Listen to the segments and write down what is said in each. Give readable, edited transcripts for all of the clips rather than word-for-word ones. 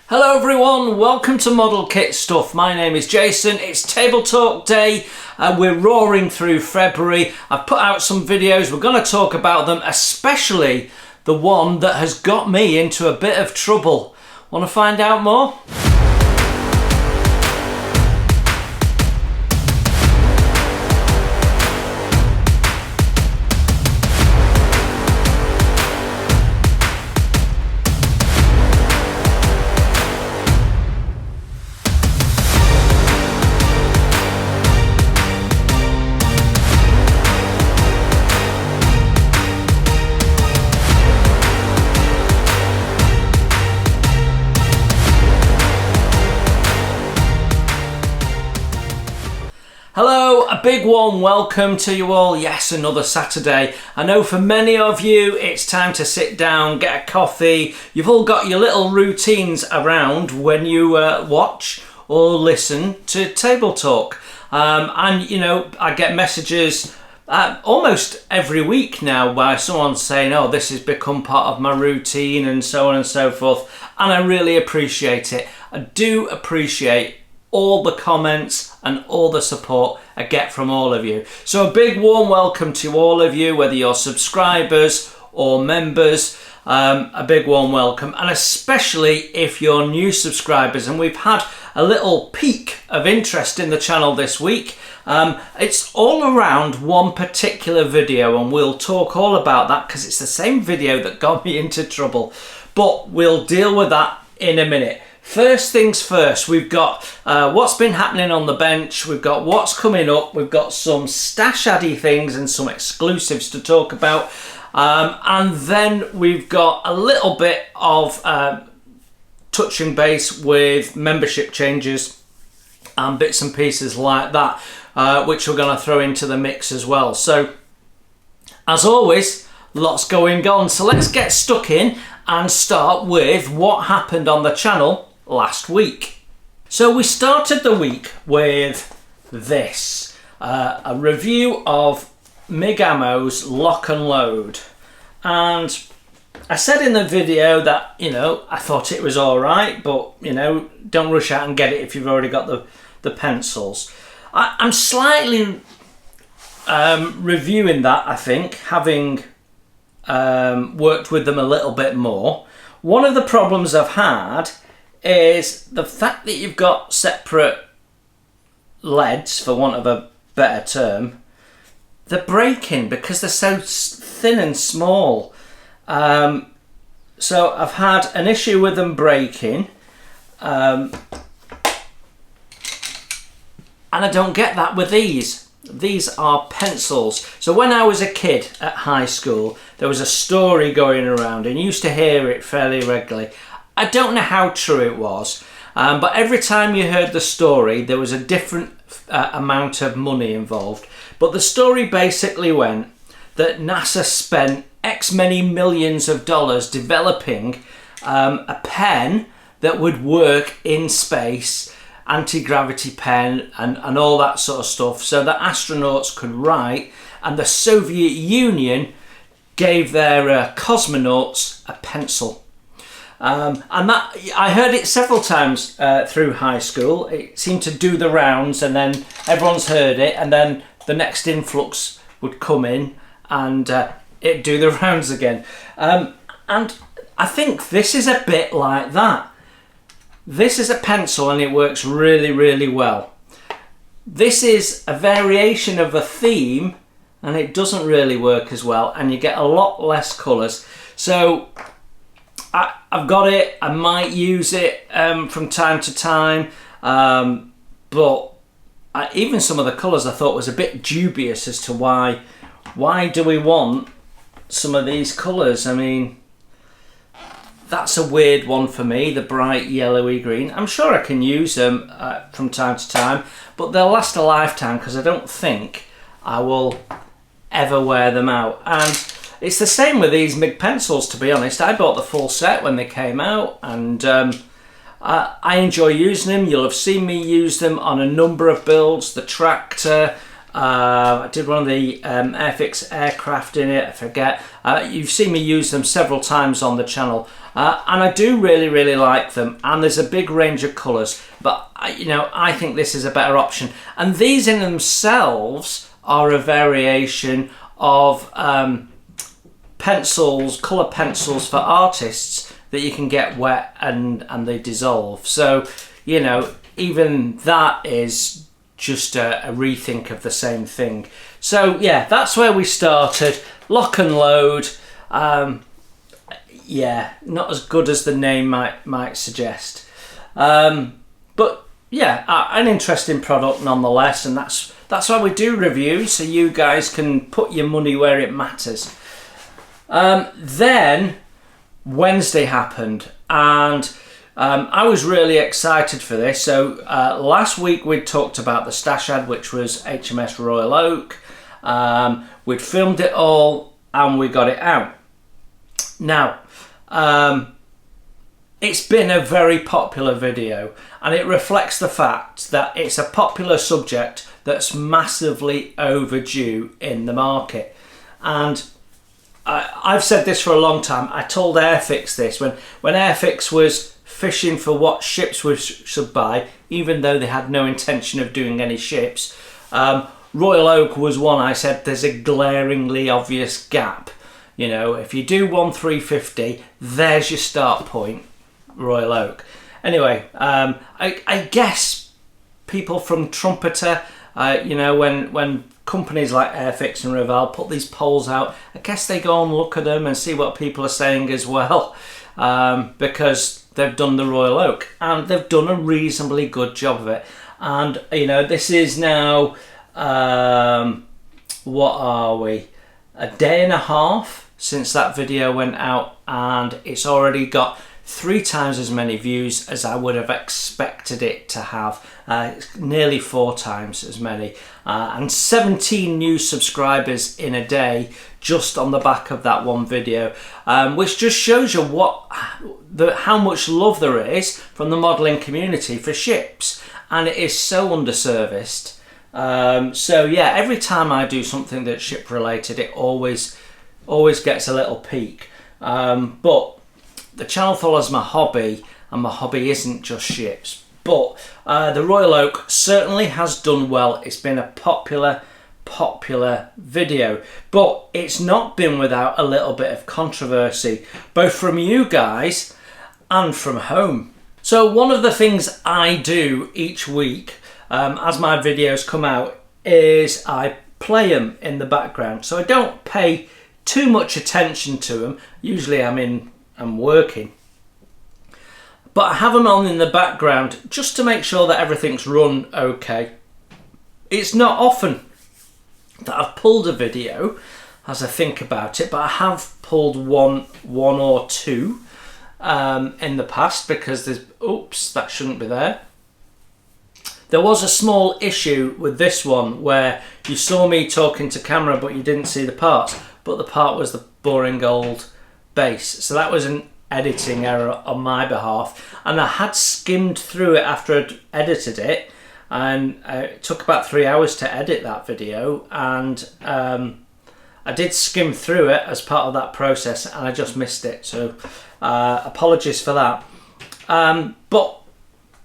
Hello everyone, welcome to Model Kit Stuff. My name is Jason, it's Table Talk Day and we're roaring through February. I've put out some videos, we're going to talk about them, especially the one that has got me into a bit of trouble. Want to find out more? Hello, a big warm welcome to you all. Yes, another Saturday. I know for many of you it's time to sit down, get a coffee. You've all got your little routines around when you watch or listen to Table Talk. And you know, I get messages almost every week now by someone saying, oh, this has become part of my routine and so on and so forth. And I really appreciate it. I do appreciate all the comments and all the support I get from all of you. So a big warm welcome to all of you, whether you're subscribers or members, a big warm welcome, and especially if you're new subscribers. And we've had a little peak of interest in the channel this week. It's all around one particular video, and we'll talk all about that because it's the same video that got me into trouble, but we'll deal with that in a minute. First things first, we've got what's been happening on the bench, we've got what's coming up, we've got some stash addy things and some exclusives to talk about, and then we've got a little bit of touching base with membership changes and bits and pieces like that, which we're going to throw into the mix as well. So, as always, lots going on. So let's get stuck in and start with what happened on the channel last week. So we started the week with this, a review of MIG Ammo's Lock and Load. And I said in the video that, you know, I thought it was all right, but, you know, don't rush out and get it if you've already got the pencils. I'm slightly reviewing that, I think, having worked with them a little bit more. One of the problems I've had is the fact that you've got separate leads, for want of a better term. They're breaking because they're so thin and small. So I've had an issue with them breaking, and I don't get that with these. These are pencils. So when I was a kid at high school, there was a story going around and you used to hear it fairly regularly. I don't know how true it was, but every time you heard the story, there was a different amount of money involved. But the story basically went that NASA spent X many millions of dollars developing a pen that would work in space, anti-gravity pen and all that sort of stuff, so that astronauts could write, and the Soviet Union gave their cosmonauts a pencil. And that, I heard it several times through high school. It seemed to do the rounds, and then everyone's heard it, and then the next influx would come in and it'd do the rounds again. And I think this is a bit like that. This is a pencil and it works really, really well. This is a variation of a theme and it doesn't really work as well, and you get a lot less colours. So I've got it, I might use it from time to time, but even some of the colours I thought was a bit dubious as to why do we want some of these colours. I mean, that's a weird one for me, the bright yellowy green. I'm sure I can use them from time to time, but they'll last a lifetime because I don't think I will ever wear them out. And it's the same with these MIG pencils, to be honest. I bought the full set when they came out, and I enjoy using them. You'll have seen me use them on a number of builds. The tractor, I did one of the Airfix aircraft in it, I forget. You've seen me use them several times on the channel. and I do really like them, and there's a big range of colours, but you know, I think this is a better option. And these in themselves are a variation of pencils, colour pencils for artists that you can get wet and they dissolve. So, you know, even that is just a rethink of the same thing. So yeah, that's where we started. Lock and load. Yeah, not as good as the name might suggest, but yeah, an interesting product nonetheless, and that's why we do reviews, so you guys can put your money where it matters. Then Wednesday happened, and I was really excited for this. So last week we talked about the stash ad, which was HMS Royal Oak. We'd filmed it all and we got it out. Now, it's been a very popular video, and it reflects the fact that it's a popular subject that's massively overdue in the market. And I've said this for a long time. I told Airfix this when Airfix was fishing for what ships we should buy, even though they had no intention of doing any ships. Royal Oak was one. I said there's a glaringly obvious gap. You know, if you do 1/350, there's your start point, Royal Oak. Anyway, I guess people from Trumpeter, you know, when companies like Airfix and Rival put these polls out, I guess they go and look at them and see what people are saying as well, because they've done the Royal Oak and they've done a reasonably good job of it. And you know, this is now what are we, a day and a half since that video went out, and it's already got 3 times as many views as I would have expected it to have, nearly 4 times as many, and 17 new subscribers in a day just on the back of that one video, which just shows you how much love there is from the modelling community for ships, and it is so underserviced. So yeah, every time I do something that's ship related, it always gets a little peak, but the channel follows my hobby, and my hobby isn't just ships. But the Royal Oak certainly has done well. It's been a popular video, but it's not been without a little bit of controversy, both from you guys and from home. So one of the things I do each week as my videos come out is I play them in the background, so I don't pay too much attention to them. Usually I'm working, but I have them on in the background just to make sure that everything's run okay. It's not often that I've pulled a video as I think about it, but I have pulled one or two in the past, because there's, oops, that shouldn't be there. There was a small issue with this one where you saw me talking to camera but you didn't see the parts, but the part was the boring gold base. So that was an editing error on my behalf, and I had skimmed through it after I'd edited it, and it took about 3 hours to edit that video, and I did skim through it as part of that process, and I just missed it, so apologies for that. But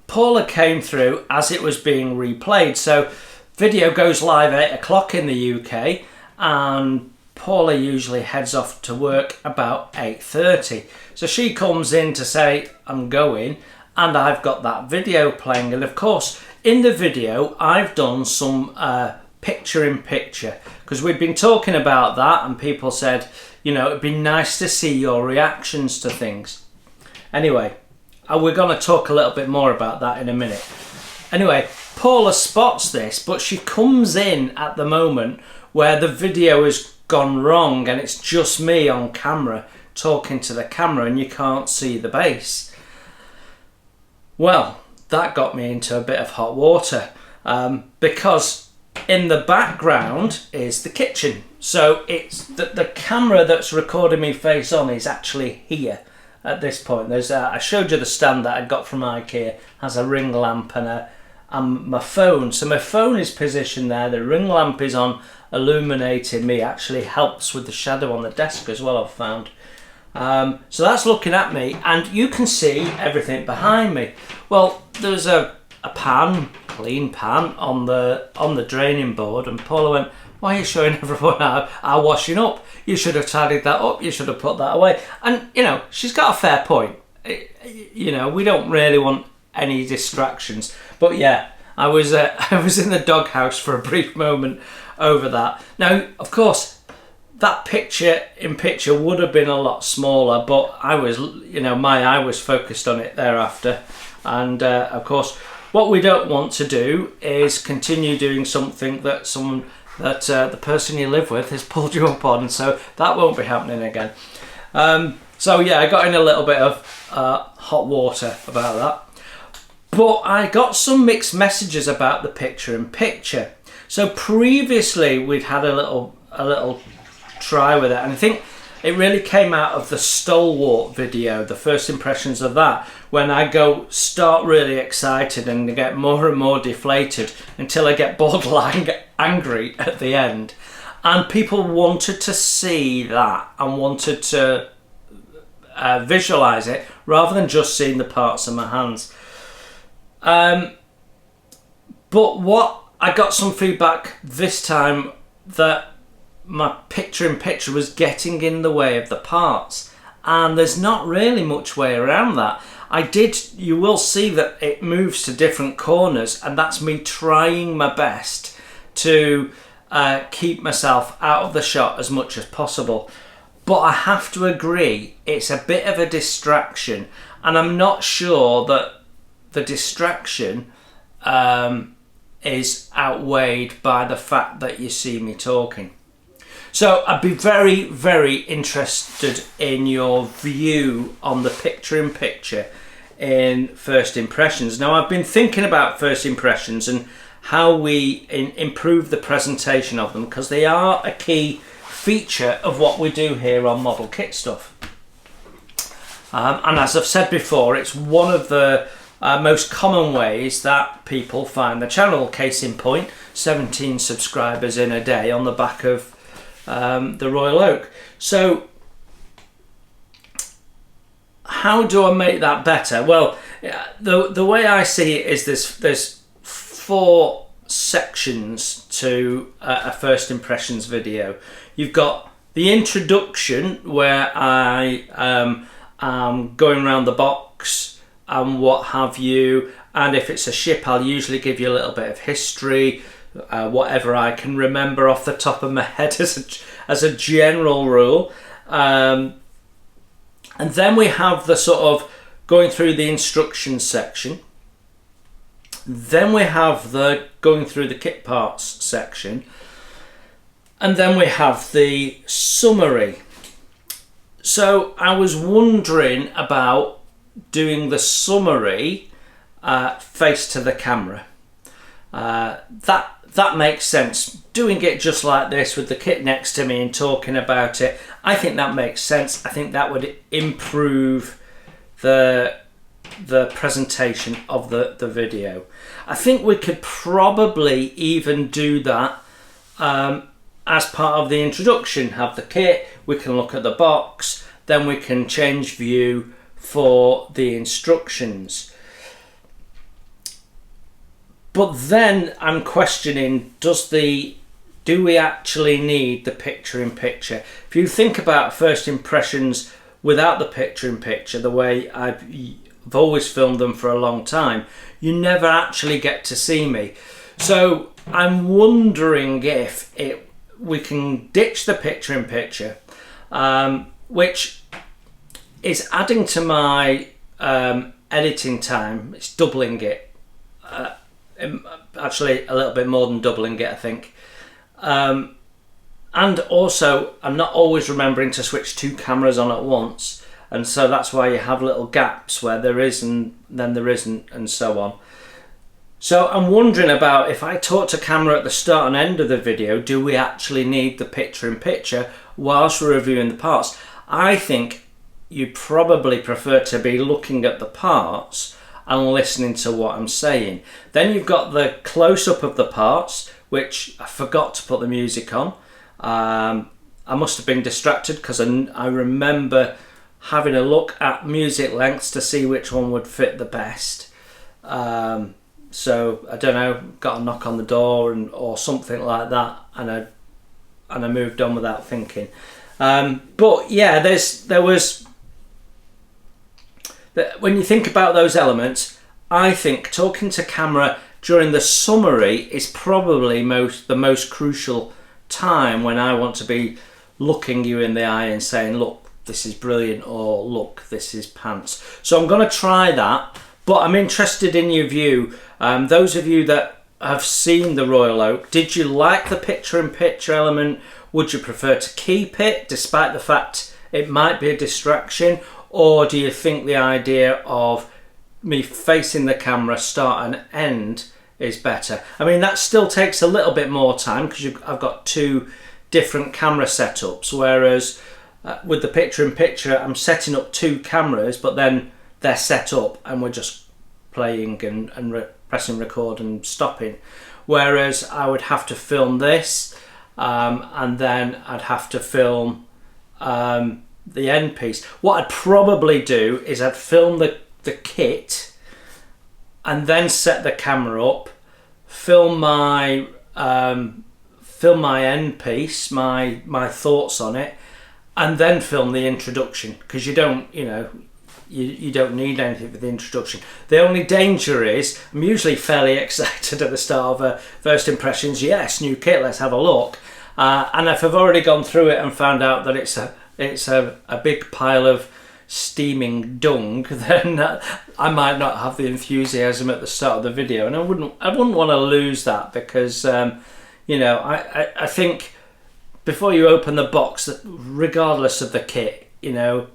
Paula came through as it was being replayed, so video goes live at 8 o'clock in the UK, and Paula usually heads off to work about 8:30. So she comes in to say, I'm going, and I've got that video playing. And of course, in the video, I've done some picture in picture, because we've been talking about that, and people said, you know, it'd be nice to see your reactions to things. Anyway, we're going to talk a little bit more about that in a minute. Anyway, Paula spots this, but she comes in at the moment where the video has gone wrong, and it's just me on camera talking to the camera, and you can't see the base. Well, that got me into a bit of hot water, because in the background is the kitchen. So it's the camera that's recording me face on is actually here at this point. There's I showed you the stand that I got from IKEA, has a ring lamp and my phone. So my phone is positioned there, the ring lamp is on, illuminating me, actually helps with the shadow on the desk as well, I've found. So that's looking at me, and you can see everything behind me. Well, there's a pan, clean pan on the draining board, and Paula went, "Why are you showing everyone our washing up? You should have tidied that up. You should have put that away." And she's got a fair point. We don't really want any distractions. But yeah, I was in the doghouse for a brief moment over that. Now, of course, that picture would have been a lot smaller, but I was, my eye was focused on it thereafter. And of course, what we don't want to do is continue doing something that the person you live with has pulled you up on. So that won't be happening again. So yeah, I got in a little bit of hot water about that. But I got some mixed messages about the picture-in-picture. So previously we'd had a little try with it, and I think it really came out of the Stalwart video, the first impressions of that, when I start really excited and get more and more deflated until I get borderline angry at the end. And people wanted to see that and wanted to visualize it rather than just seeing the parts of my hands. But what I got some feedback this time that my picture-in-picture was getting in the way of the parts, and there's not really much way around that. You will see that it moves to different corners, and that's me trying my best to keep myself out of the shot as much as possible. But I have to agree, it's a bit of a distraction, and I'm not sure that the distraction is outweighed by the fact that you see me talking. So I'd be very, very interested in your view on the picture-in-picture in first impressions. Now, I've been thinking about first impressions and how we improve the presentation of them, because they are a key feature of what we do here on Model Kit Stuff. And as I've said before, it's one of the most common ways that people find the channel. Case in point, 17 subscribers in a day on the back of the Royal Oak. So how do I make that better? Well, the way I see it is there's 4 sections to a first impressions video. You've got the introduction, where I am going around the box and what have you, and if it's a ship I'll usually give you a little bit of history, whatever I can remember off the top of my head as a general rule. And then we have the sort of going through the instructions section. Then we have the going through the kit parts section. And then we have the summary. So I was wondering about doing the summary face to the camera. That makes sense. Doing it just like this with the kit next to me and talking about it, I think that makes sense. I think that would improve the presentation of the video. I think we could probably even do that as part of the introduction. Have the kit, we can look at the box, then we can change view for the instructions. But then I'm questioning, do we actually need the picture-in-picture? If you think about first impressions without the picture-in-picture, the way I've always filmed them for a long time, you never actually get to see me. So I'm wondering if we can ditch the picture-in-picture, which is adding to my editing time. It's doubling it. Actually a little bit more than doubling it, I think. And also I'm not always remembering to switch 2 cameras on at once, and so that's why you have little gaps where there is and then there isn't, and so on. So I'm wondering about, if I talk to camera at the start and end of the video, do we actually need the picture-in-picture whilst we're reviewing the parts? I think you'd probably prefer to be looking at the parts and listening to what I'm saying. Then you've got the close-up of the parts, which I forgot to put the music on. I must have been distracted, because I remember having a look at music lengths to see which one would fit the best. So I don't know, got a knock on the door or something like that, and I moved on without thinking. But yeah, there was when you think about those elements, I think talking to camera during the summary is probably the most crucial time, when I want to be looking you in the eye and saying, look, this is brilliant, or look, this is pants. So I'm going to try that, but I'm interested in your view. Those of you that have seen the Royal Oak, did you like the picture-in-picture element? Would you prefer to keep it, despite the fact it might be a distraction? Or do you think the idea of me facing the camera start and end is better? I mean, that still takes a little bit more time because I've got two different camera setups, whereas with the picture-in-picture, I'm setting up two cameras, but then they're set up and we're just playing and pressing record and stopping. Whereas I would have to film this, and then I'd have to film the end piece. What I'd probably do is I'd film the kit and then set the camera up, film my end piece, my thoughts on it, and then film the introduction, because you don't need anything for the introduction. The only danger is I'm usually fairly excited at the start of first impressions. Yes, new kit, let's have a look. And if I've already gone through it and found out that it's a big pile of steaming dung, then I might not have the enthusiasm at the start of the video, and I wouldn't want to lose that, because I think before you open the box, that regardless of the kit,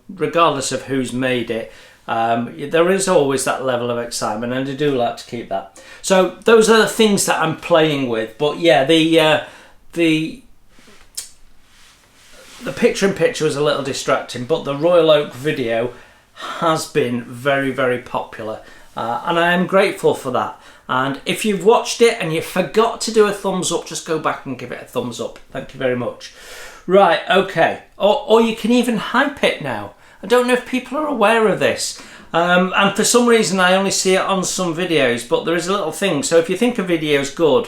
regardless of who's made it, there is always that level of excitement, and I do like to keep that. So those are the things that I'm playing with. But yeah, the picture-in-picture was a little distracting, but the Royal Oak video has been very, very popular, and I am grateful for that. And if you've watched it and you forgot to do a thumbs up, just go back and give it a thumbs up. Thank you very much. Right, okay. Or you can even hype it now. I don't know if people are aware of this. And for some reason I only see it on some videos, but there is a little thing. So if you think a video is good,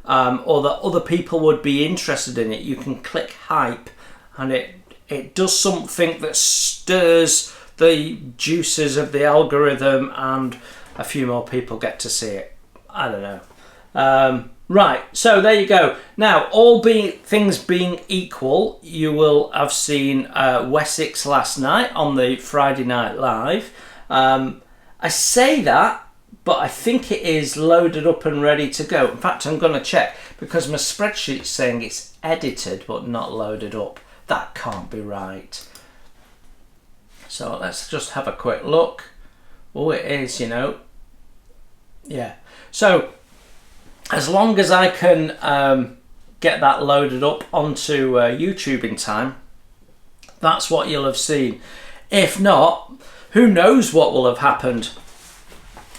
or that other people would be interested in it, you can click hype, and it does something that stirs the juices of the algorithm, and a few more people get to see it. I don't know. Right, so there you go. Now, things being equal, you will have seen Wessix last night on the Friday Night Live. I say that, but I think it is loaded up and ready to go. In fact, I'm going to check, because my spreadsheet's saying it's edited but not loaded up. That can't be right. So let's just have a quick look. Oh, it is, Yeah. So as long as I can get that loaded up onto YouTube in time, that's what you'll have seen. If not, who knows what will have happened.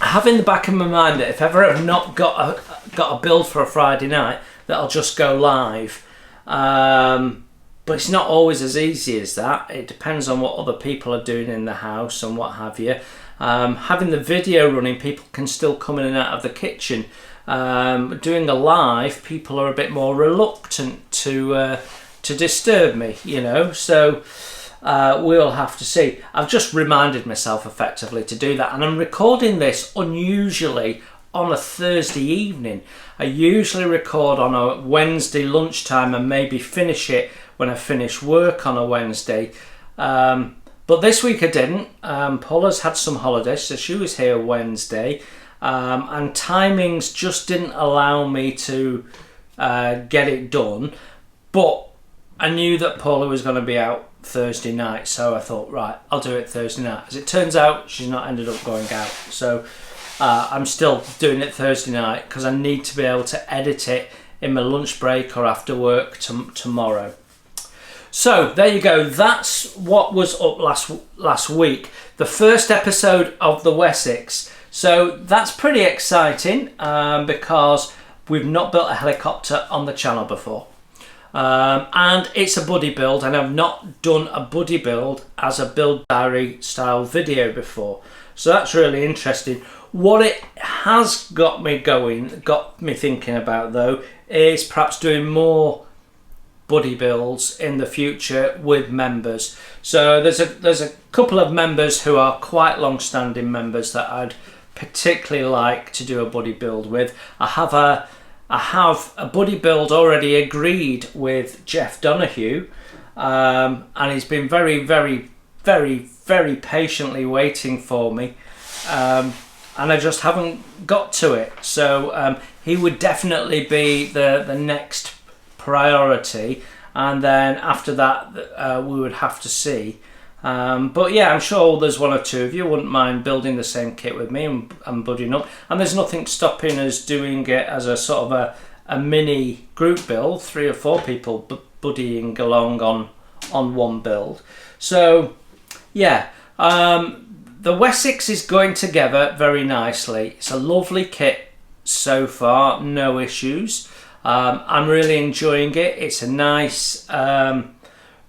I have in the back of my mind that if ever I've not got a build for a Friday night, that I'll just go live. But it's not always as easy as that. It depends on what other people are doing in the house and what have you. Having the video running, people can still come in and out of the kitchen. Doing a live, people are a bit more reluctant to disturb me, so we'll have to see. I've just reminded myself effectively to do that, and I'm recording this unusually on a Thursday evening. I usually record on a Wednesday lunchtime and maybe finish it when I finish work on a Wednesday. But this week I didn't. Paula's had some holidays, so she was here Wednesday. And timings just didn't allow me to get it done. But I knew that Paula was going to be out Thursday night, so I thought, right, I'll do it Thursday night. As it turns out, she's not ended up going out. So I'm still doing it Thursday night, because I need to be able to edit it in my lunch break or after work tomorrow. So there you go. That's what was up last week. The first episode of the Wessix. So that's pretty exciting, because we've not built a helicopter on the channel before. and it's a buddy build, and I've not done a buddy build as a build diary style video before, so that's really interesting. What it has got me thinking about though, is perhaps doing more buddy builds in the future with members. So there's a couple of members who are quite long-standing members that I'd particularly like to do a buddy build with. I have a buddy build already agreed with Jeff Donahue, and he's been very, very, very, very patiently waiting for me, and I just haven't got to it. So he would definitely be the next priority, and then after that we would have to see. But yeah, I'm sure there's one or two of you wouldn't mind building the same kit with me and buddying up, and there's nothing stopping us doing it as a sort of a mini group build, 3 or 4 people buddying along on one build. So yeah, the Wessix is going together very nicely. It's a lovely kit so far, no issues. I'm really enjoying it. It's a nice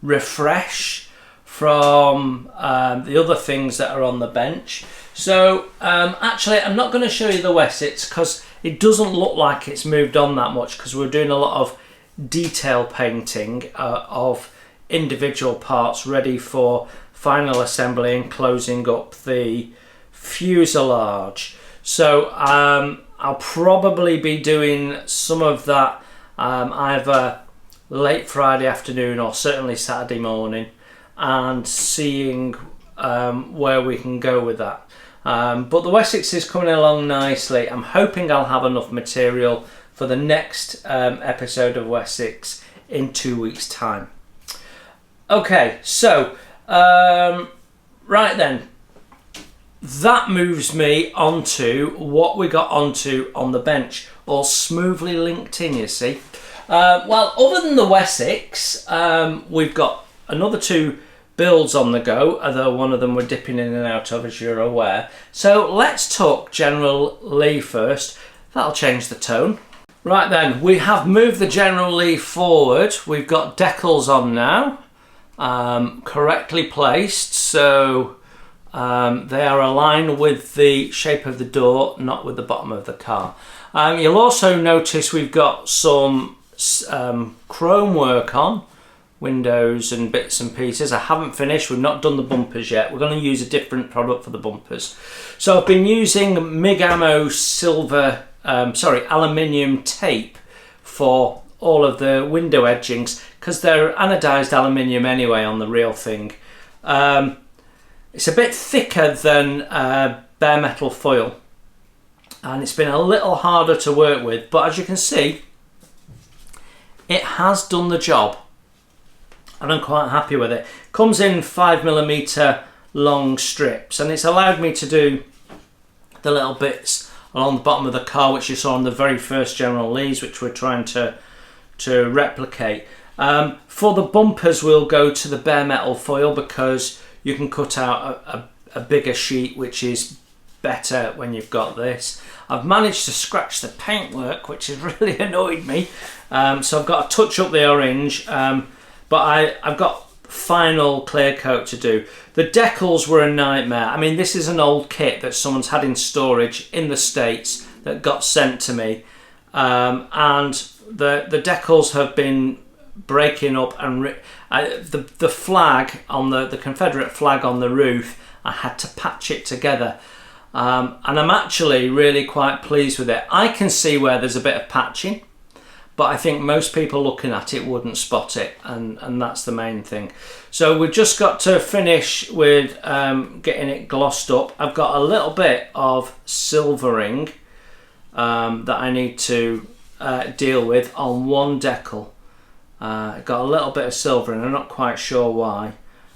refresh from the other things that are on the bench. So actually I'm not going to show you the Wessix because it doesn't look like it's moved on that much, because we're doing a lot of detail painting of individual parts ready for final assembly and closing up the fuselage. So I'll probably be doing some of that either late Friday afternoon or certainly Saturday morning, and seeing where we can go with that. But the Wessix is coming along nicely. I'm hoping I'll have enough material for the next episode of Wessix in 2 weeks' time. Okay, so right then, that moves me onto what we got onto on the bench, all smoothly linked in, you see. Well, other than the Wessix, we've got another 2 builds on the go, although one of them we're dipping in and out of, as you're aware. So let's talk General Lee first. That'll change the tone. Right then, we have moved the General Lee forward. We've got decals on now, correctly placed, so they are aligned with the shape of the door, not with the bottom of the car. You'll also notice we've got some chrome work on windows and bits and pieces. I haven't finished, we've not done the bumpers yet. We're going to use a different product for the bumpers. So I've been using MIG Ammo aluminium tape for all of the window edgings, because they're anodized aluminium anyway on the real thing. It's a bit thicker than bare metal foil, and it's been a little harder to work with, but as you can see, it has done the job, and I'm quite happy with it. Comes in 5mm long strips, and it's allowed me to do the little bits along the bottom of the car which you saw on the very first General Lee's, which we're trying to replicate. For the bumpers, we'll go to the bare metal foil because you can cut out a bigger sheet, which is better when you've got this. I've managed to scratch the paintwork, which has really annoyed me, so I've got to touch up the orange, but I've got final clear coat to do. The decals were a nightmare. I mean, this is an old kit that someone's had in storage in the States that got sent to me, and the decals have been breaking up, and the flag on the Confederate flag on the roof, I had to patch it together, and I'm actually really quite pleased with it. I can see where there's a bit of patching, but I think most people looking at it wouldn't spot it, and that's the main thing. So we've just got to finish with getting it glossed up. I've got a little bit of silvering that I need to deal with on one decal. Got a little bit of silver, and I'm not quite sure why,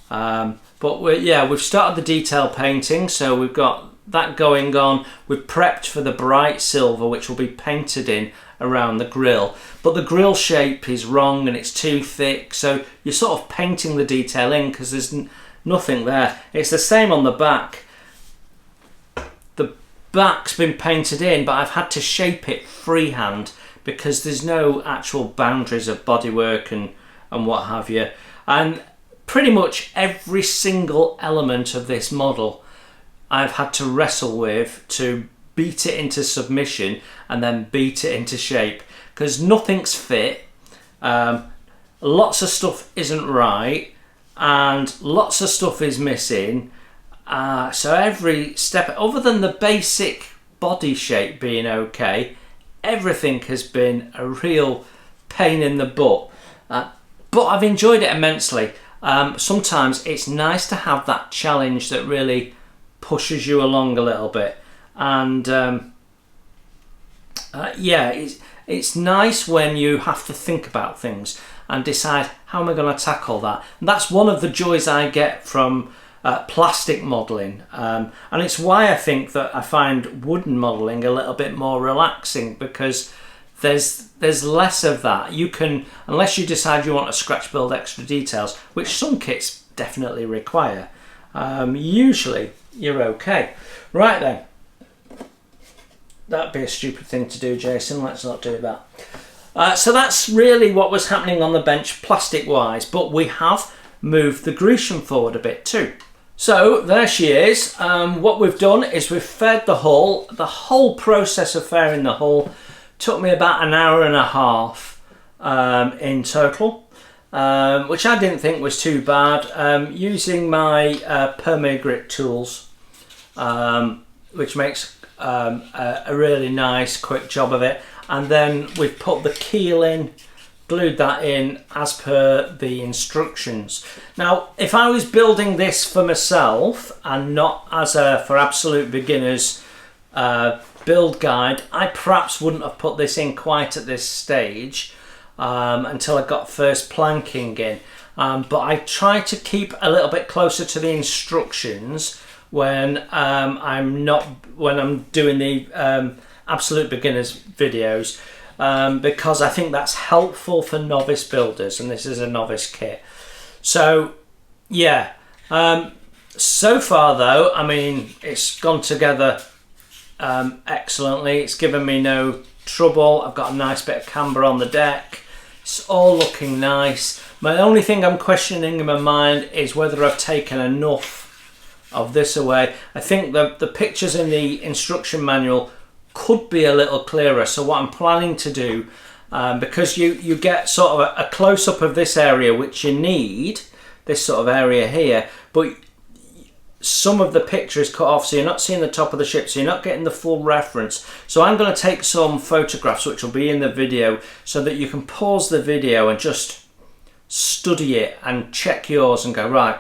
but we've started the detail painting, so we've got that going on. We've prepped for the bright silver, which will be painted in around the grille, but the grille shape is wrong and it's too thick, so you're sort of painting the detail in because there's nothing there. It's the same on the back. The back's been painted in, but I've had to shape it freehand because there's no actual boundaries of bodywork and what have you. And pretty much every single element of this model I've had to wrestle with to beat it into submission and then beat it into shape, because nothing's fit. Lots of stuff isn't right and lots of stuff is missing. So every step, other than the basic body shape being okay, everything has been a real pain in the butt. But I've enjoyed it immensely. Sometimes it's nice to have that challenge that really pushes you along a little bit. And yeah, it's nice when you have to think about things and decide, how am I going to tackle that? And that's one of the joys I get from plastic modelling, and it's why I think that I find wooden modelling a little bit more relaxing, because there's less of that. You can, unless you decide you want to scratch build extra details, which some kits definitely require, usually you're okay. Right then, that'd be a stupid thing to do, Jason. Let's not do that. So that's really what was happening on the bench plastic wise, but we have moved the Grecian forward a bit too. So there she is. What we've done is we've faired the hull. The whole process of fairing the hull took me about an hour and a half in total, which I didn't think was too bad. Using my Permagrit tools, which makes a really nice quick job of it. And then we've put the keel in, glued that in as per the instructions. Now, if I was building this for myself and not as a for absolute beginners build guide, I perhaps wouldn't have put this in quite at this stage until I got first planking in. But I try to keep a little bit closer to the instructions when I'm doing the absolute beginners videos, because I think that's helpful for novice builders, and this is a novice kit. So yeah, so far though, I mean, it's gone together excellently. It's given me no trouble. I've got a nice bit of camber on the deck. It's all looking nice. My only thing I'm questioning in my mind is whether I've taken enough of this away. I think the pictures in the instruction manual could be a little clearer. So what I'm planning to do, because you get sort of a close-up of this area, which you need, this sort of area here, but some of the picture is cut off, so you're not seeing the top of the ship, so you're not getting the full reference. So I'm going to take some photographs, which will be in the video, so that you can pause the video and just study it and check yours and go, right,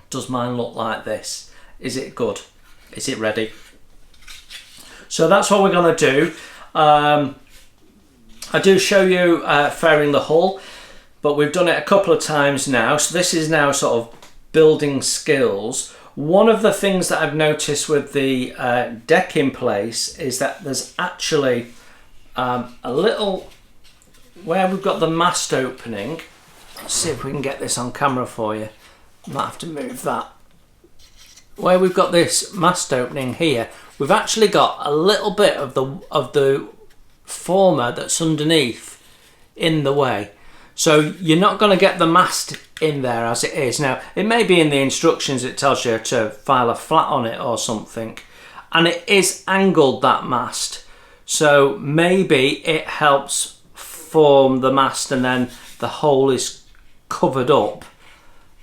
does mine look like this? Is it good? Is it ready? So that's what we're going to do. I do show you fairing the hull, but we've done it a couple of times now. So this is now sort of building skills. One of the things that I've noticed with the deck in place is that there's actually a little, where we've got the mast opening. Let's see if we can get this on camera for you. Might have to move that. Where we've got this mast opening here, we've actually got a little bit of the former that's underneath in the way. So you're not going to get the mast in there as it is. Now, it may be in the instructions it tells you to file a flat on it or something. And it is angled, that mast. So maybe it helps form the mast and then the hole is covered up.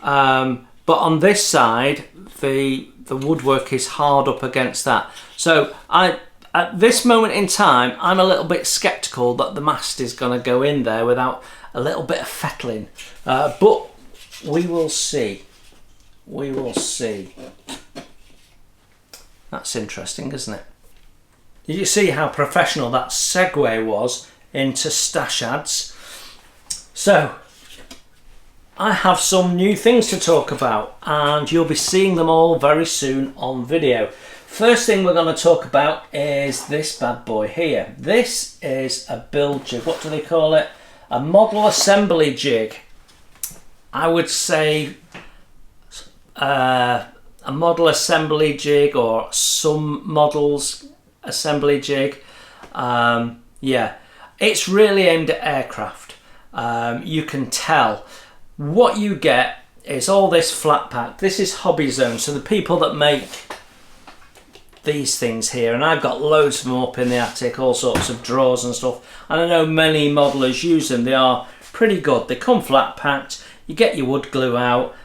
But on this side, the woodwork is hard up against that. So at this moment in time, I'm a little bit sceptical that the mast is going to go in there without a little bit of fettling. But we will see. We will see. That's interesting, isn't it? Did you see how professional that segue was into stash ads? So, I have some new things to talk about, and you'll be seeing them all very soon on video. First thing we're going to talk about is this bad boy here. This is a build jig. What do they call it? A model assembly jig. I would say a model assembly jig, or some models assembly jig. Yeah. It's really aimed at aircraft. You can tell. What you get is all this flat pack. This is Hobby Zone, so the people that make these things here, and I've got loads of them up in the attic, all sorts of drawers and stuff, and I know many modelers use them. They are pretty good. They come flat packed. You get your wood glue out,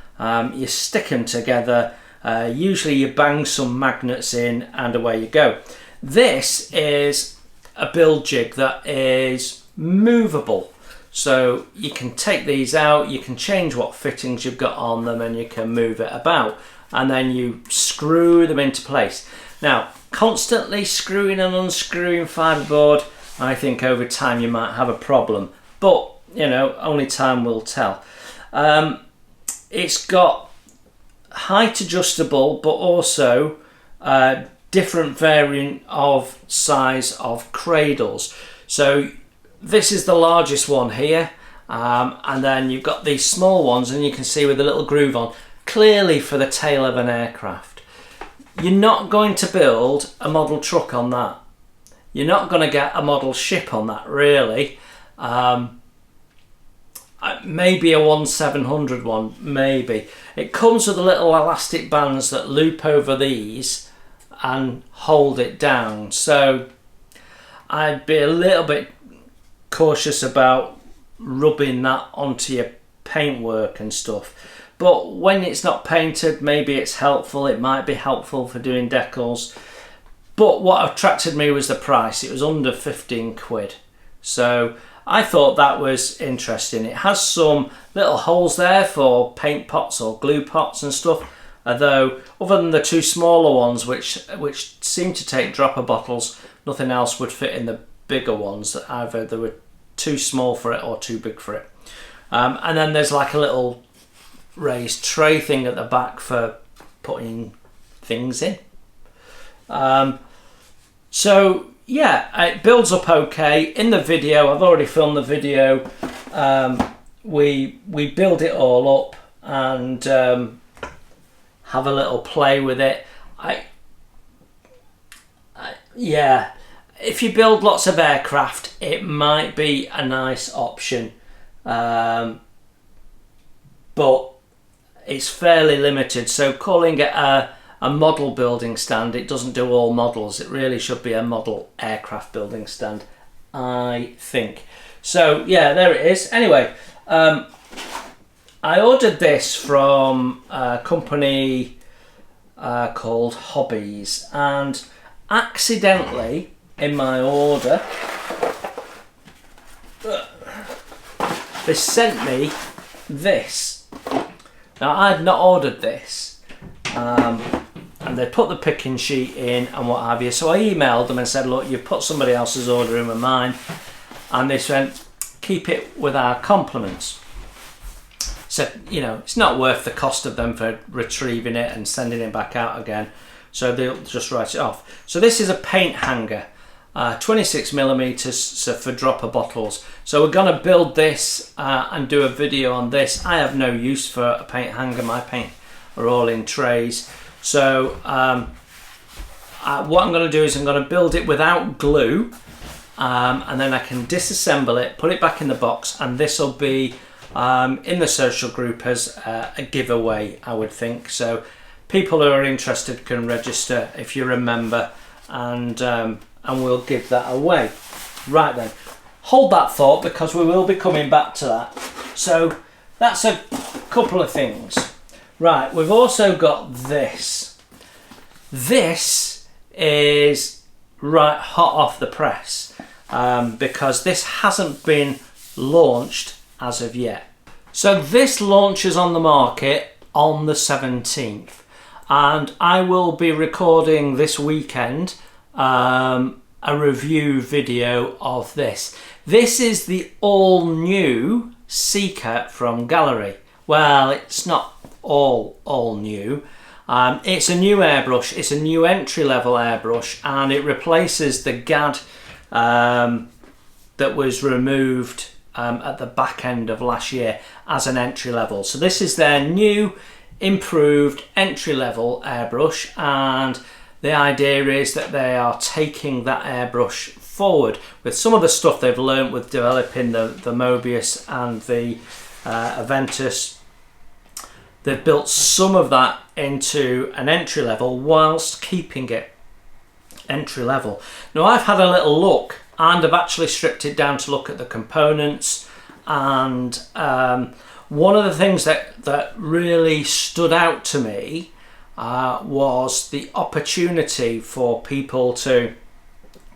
you stick them together, usually you bang some magnets in, and away you go. This is a build jig that is movable, so you can take these out, you can change what fittings you've got on them, and you can move it about, and then you screw them into place. Now, constantly screwing and unscrewing fiberboard, I think over time you might have a problem, but you know, only time will tell. It's got height adjustable, but also different variant of size of cradles. So this is the largest one here, and then you've got these small ones, and you can see with a little groove on, clearly for the tail of an aircraft. You're not going to build a model truck on that. You're not going to get a model ship on that, really. Maybe a 1700 one, maybe. It comes with the little elastic bands that loop over these and hold it down. So I'd be a little bit cautious about rubbing that onto your paintwork and stuff. But when it's not painted, maybe it's helpful. It might be helpful for doing decals. But what attracted me was the price. It was under 15 quid. So I thought that was interesting. It has some little holes there for paint pots or glue pots and stuff, although other than the two smaller ones which seem to take dropper bottles, nothing else would fit in the bigger ones. Either they were too small for it or too big for it. And then there's like a little raised tray thing at the back for putting things in. So yeah, it builds up okay. In the video, I've already filmed the video, we build it all up and have a little play with it. Yeah, if you build lots of aircraft, it might be a nice option, but it's fairly limited. So calling it a model building stand, it doesn't do all models. It really should be a model aircraft building stand, I think. So yeah, there it is. Anyway, I ordered this from a company called Hobbies, and accidentally in my order they sent me this. Now I'd not ordered this, and they put the picking sheet in and what have you. So I emailed them and said, look, you've put somebody else's order in with mine. And they went, keep it with our compliments. So, you know, it's not worth the cost of them for retrieving it and sending it back out again. So they'll just write it off. So this is a paint hanger, 26mm, so for dropper bottles. So we're going to build this and do a video on this. I have no use for a paint hanger. My paint are all in trays. So what I'm going to do is I'm going to build it without glue, and then I can disassemble it, put it back in the box, and this will be in the social group as a giveaway, I would think. So people who are interested can register if you're a member, and we'll give that away. Right then, hold that thought because we will be coming back to that. So that's a couple of things. Right, we've also got this. This is right hot off the press because this hasn't been launched as of yet. So this launches on the market on the 17th, and I will be recording this weekend a review video of this. This is the all new Seeker from Gaahleri. Well, it's not all new. It's a new airbrush. It's a new entry-level airbrush, and it replaces the GAD that was removed at the back end of last year as an entry-level. So this is their new improved entry-level airbrush, and the idea is that they are taking that airbrush forward with some of the stuff they've learned with developing the Mobius and the Aventus. They've built some of that into an entry level whilst keeping it entry level. Now I've had a little look and I've actually stripped it down to look at the components, and one of the things that really stood out to me was the opportunity for people to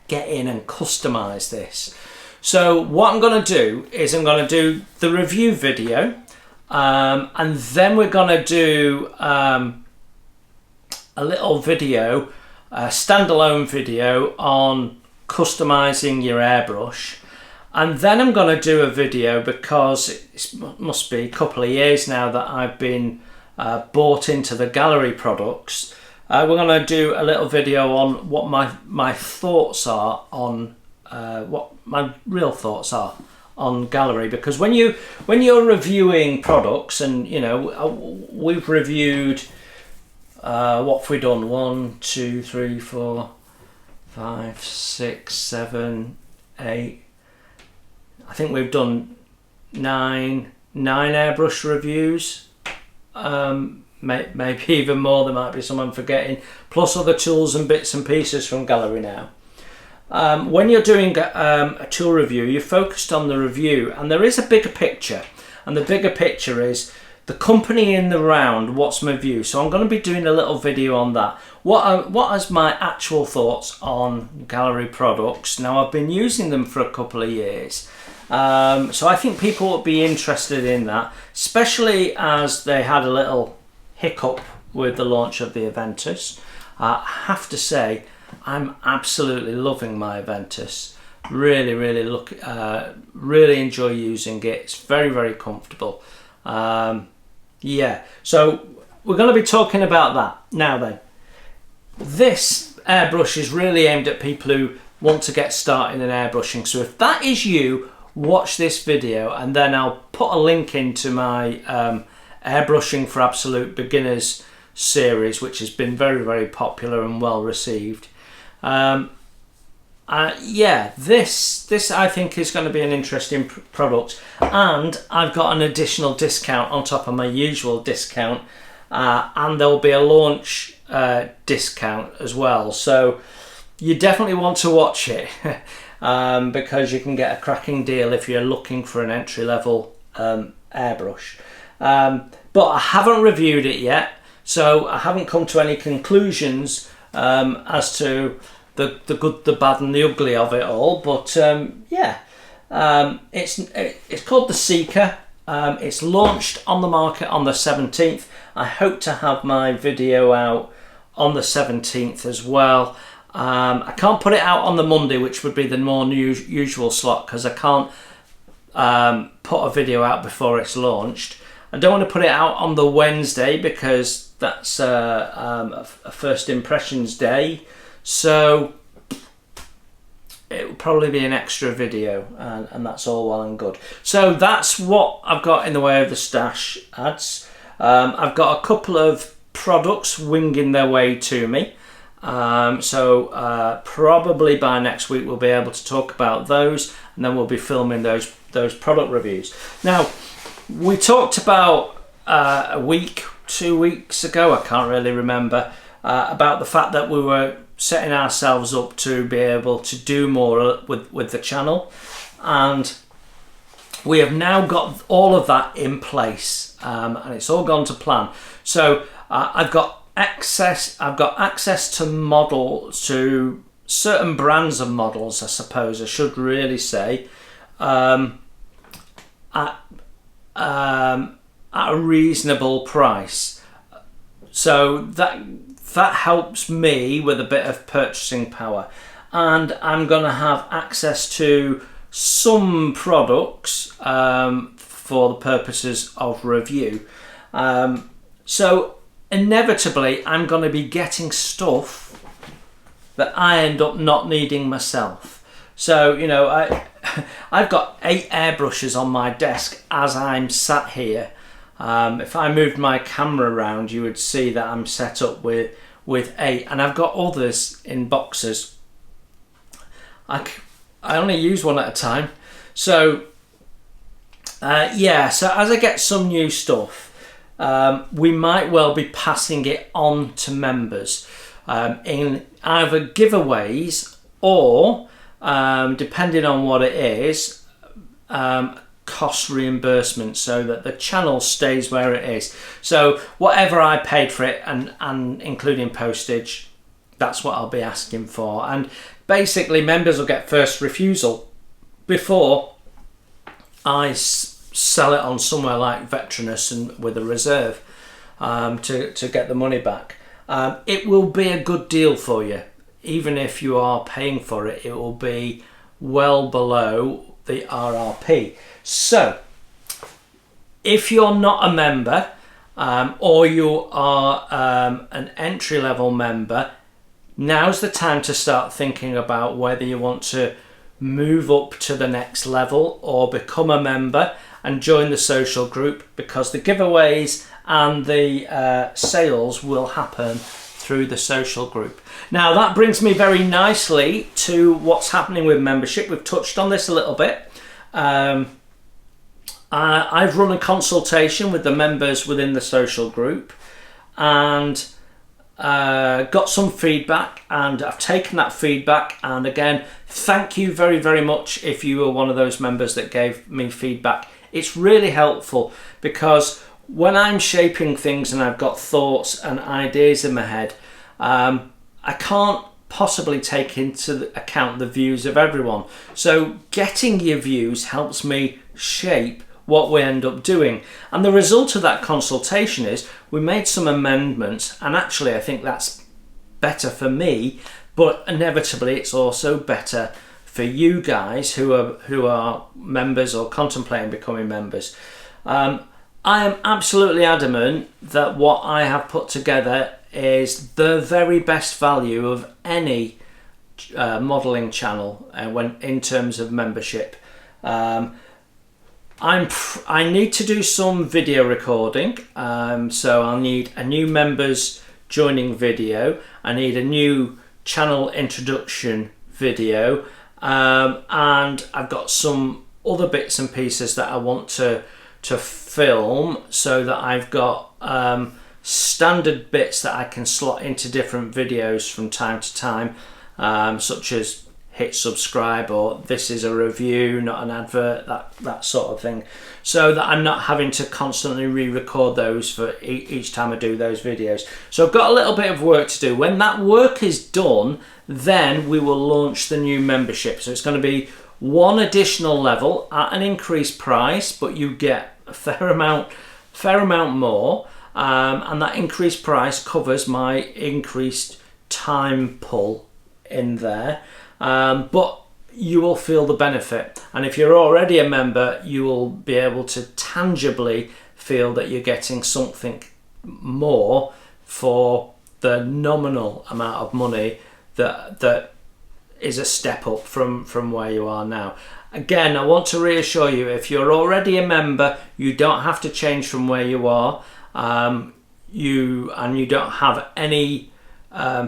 get in and customize this. So what I'm going to do is I'm going to do the review video, and then we're going to do a little video, a standalone video on customizing your airbrush. And then I'm going to do a video, because it must be a couple of years now that I've been bought into the Gaahleri products. We're going to do a little video on what my thoughts are on what my real thoughts are on Gaahleri, because when you're reviewing products, and you know, we've reviewed what have we done, 1 2 3 4 5 6 7 8, I think we've done nine airbrush reviews, maybe even more. There might be some I'm forgetting, plus other tools and bits and pieces from Gaahleri now. When you're doing a tool review, you're focused on the review, and there is a bigger picture, and the bigger picture is the company in the round, what's my view. So I'm going to be doing a little video on that. What is my actual thoughts on Gaahleri products? Now I've been using them for a couple of years, so I think people would be interested in that, especially as they had a little hiccup with the launch of the Aventus. I have to say, I'm absolutely loving my Aventus. Really really enjoy using it. It's very, very comfortable. Yeah, so we're going to be talking about that. Now then, this airbrush is really aimed at people who want to get started in airbrushing. So if that is you, watch this video, and then I'll put a link into my Airbrushing for Absolute Beginners series, which has been very, very popular and well received. Yeah, this I think is going to be an interesting product, and I've got an additional discount on top of my usual discount, and there'll be a launch discount as well, so you definitely want to watch it. Because you can get a cracking deal if you're looking for an entry-level airbrush. But I haven't reviewed it yet, so I haven't come to any conclusions as to the good, the bad and the ugly of it all. But yeah, it's called the Seeker. It's launched on the market on the 17th. I hope to have my video out on the 17th as well. I can't put it out on the Monday, which would be the more usual slot, because I can't put a video out before it's launched. I don't want to put it out on the Wednesday, because that's a first impressions day, so it will probably be an extra video, and that's all well and good. So that's what I've got in the way of the stash ads. I've got a couple of products winging their way to me. So probably by next week we'll be able to talk about those, and then we'll be filming those product reviews. Now, we talked about a week, 2 weeks ago, I can't really remember, about the fact that we were setting ourselves up to be able to do more with the channel, and we have now got all of that in place, and it's all gone to plan. So I've got access to models, to certain brands of models, I suppose I should really say, at a reasonable price. So that helps me with a bit of purchasing power, and I'm going to have access to some products for the purposes of review. So inevitably I'm going to be getting stuff that I end up not needing myself. So, you know, I've got 8 airbrushes on my desk as I'm sat here. If I moved my camera around, you would see that I'm set up with with 8, and I've got others in boxes. I only use one at a time. So yeah, so as I get some new stuff, we might well be passing it on to members in either giveaways or, depending on what it is, cost reimbursement, so that the channel stays where it is. So whatever I paid for it, and including postage, that's what I'll be asking for. And basically members will get first refusal before I sell it on somewhere like Veterinus and with a reserve, to get the money back. It will be a good deal for you. Even if you are paying for it, it will be well below the RRP. So if you're not a member, or you are an entry-level member, now's the time to start thinking about whether you want to move up to the next level or become a member and join the social group, because the giveaways and the sales will happen through the social group. Now that brings me very nicely to what's happening with membership. We've touched on this a little bit. I've run a consultation with the members within the social group and got some feedback, and I've taken that feedback, and again, thank you very, very much if you were one of those members that gave me feedback. It's really helpful, because when I'm shaping things and I've got thoughts and ideas in my head, I can't possibly take into account the views of everyone. So getting your views helps me shape what we end up doing. And the result of that consultation is we made some amendments, and actually I think that's better for me, but inevitably it's also better for you guys who are members or contemplating becoming members. I am absolutely adamant that what I have put together is the very best value of any modelling channel when in terms of membership. I need to do some video recording, so I'll need a new members joining video, I need a new channel introduction video, and I've got some other bits and pieces that I want to film, so that I've got standard bits that I can slot into different videos from time to time, such as hit subscribe, or this is a review, not an advert, that sort of thing, so that I'm not having to constantly re-record those for each time I do those videos. So I've got a little bit of work to do. When that work is done, then we will launch the new membership. So it's going to be one additional level at an increased price, but you get a fair amount more, and that increased price covers my increased time pull in there. But you will feel the benefit, and if you're already a member, you will be able to tangibly feel that you're getting something more for the nominal amount of money that is a step up from where you are now. Again, I want to reassure you, if you're already a member, you don't have to change from where you are. You don't have any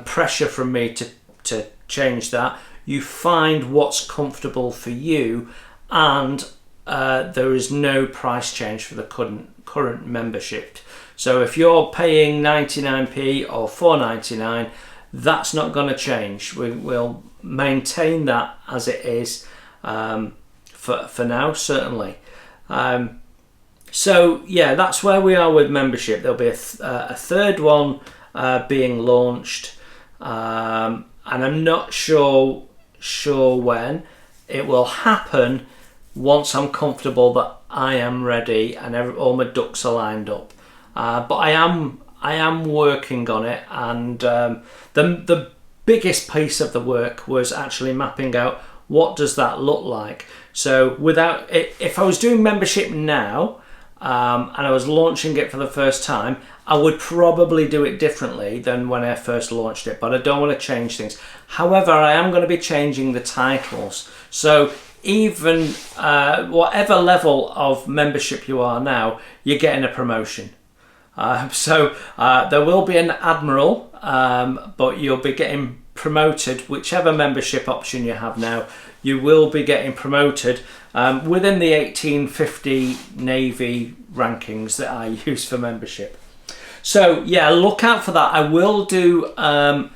pressure from me to change that. You find what's comfortable for you, and there is no price change for the current membership. So if you're paying 99p or $4.99, that's not going to change. We'll maintain that as it is for now, certainly. So yeah, that's where we are with membership. There'll be a third one being launched, and I'm not sure when. It will happen once I'm comfortable that I am ready and all my ducks are lined up. But I am working on it, and the biggest piece of the work was actually mapping out what does that look like. So without it, if I was doing membership now and I was launching it for the first time, I would probably do it differently than when I first launched it, but I don't want to change things. However, I am going to be changing the titles. So even whatever level of membership you are now, you're getting a promotion. There will be an admiral, but you'll be getting promoted, whichever membership option you have now, you will be getting promoted within the 1850 Navy rankings that I use for membership. So yeah, look out for that. I will do a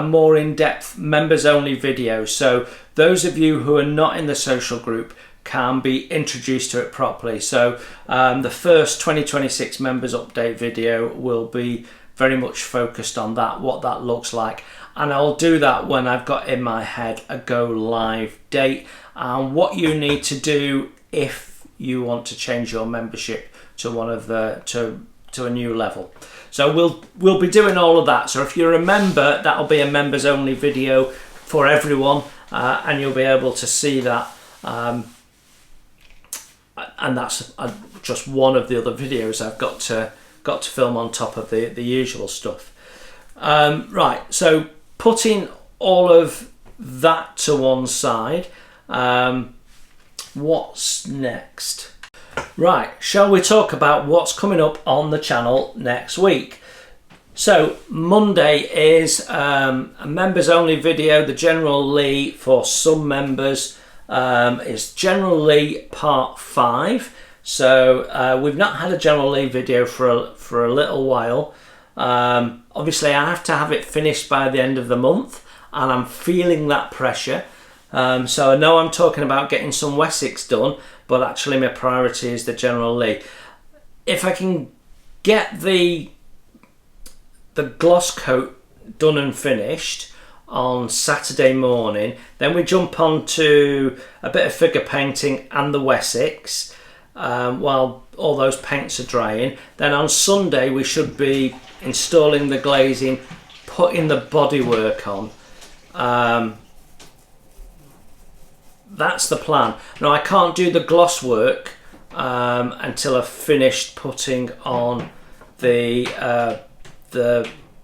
more in-depth members only video, so those of you who are not in the social group can be introduced to it properly. So the first 2026 members update video will be very much focused on that, what that looks like, and I'll do that when I've got in my head a go live date and what you need to do if you want to change your membership to one of the to a new level. So we'll be doing all of that. So if you're a member, that'll be a members only video for everyone, and you'll be able to see that. And that's just one of the other videos I've got to film on top of the usual stuff. Right, so putting all of that to one side, what's next? Right, shall we talk about what's coming up on the channel next week? So Monday is a members only video. The General Lee for some members is General Lee part 5. So we've not had a General Lee video for a little while. Obviously I have to have it finished by the end of the month, and I'm feeling that pressure. So I know I'm talking about getting some Wessix done, but actually my priority is the General Lee. If I can get the gloss coat done and finished on Saturday morning, then we jump on to a bit of figure painting and the Wessix while all those paints are drying. Then on Sunday we should be installing the glazing, putting the bodywork on. That's the plan. Now I can't do the gloss work until I've finished putting on the